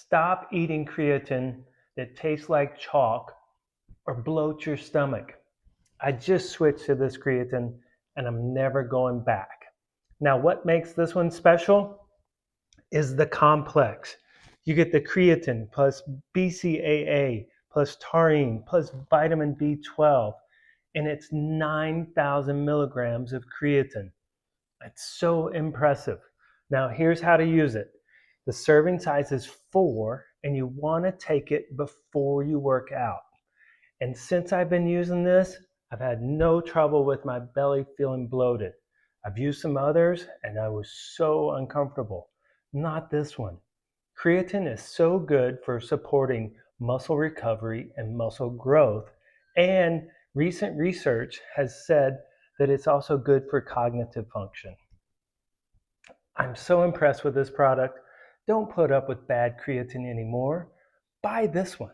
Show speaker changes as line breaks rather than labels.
Stop eating creatine that tastes like chalk or bloats your stomach. I just switched to this creatine and I'm never going back. Now, what makes this one special is the complex. You get the creatine plus BCAA plus taurine plus vitamin B12, and it's 9,000 milligrams of creatine. It's so impressive. Now, here's how to use it. The serving size is 4, and you want to take it before you work out. And since I've been using this, I've had no trouble with my belly feeling bloated. I've used some others, and I was so uncomfortable. Not this one. Creatine is so good for supporting muscle recovery and muscle growth, and recent research has said that it's also good for cognitive function. I'm so impressed with this product. Don't put up with bad creatine anymore. Buy this one.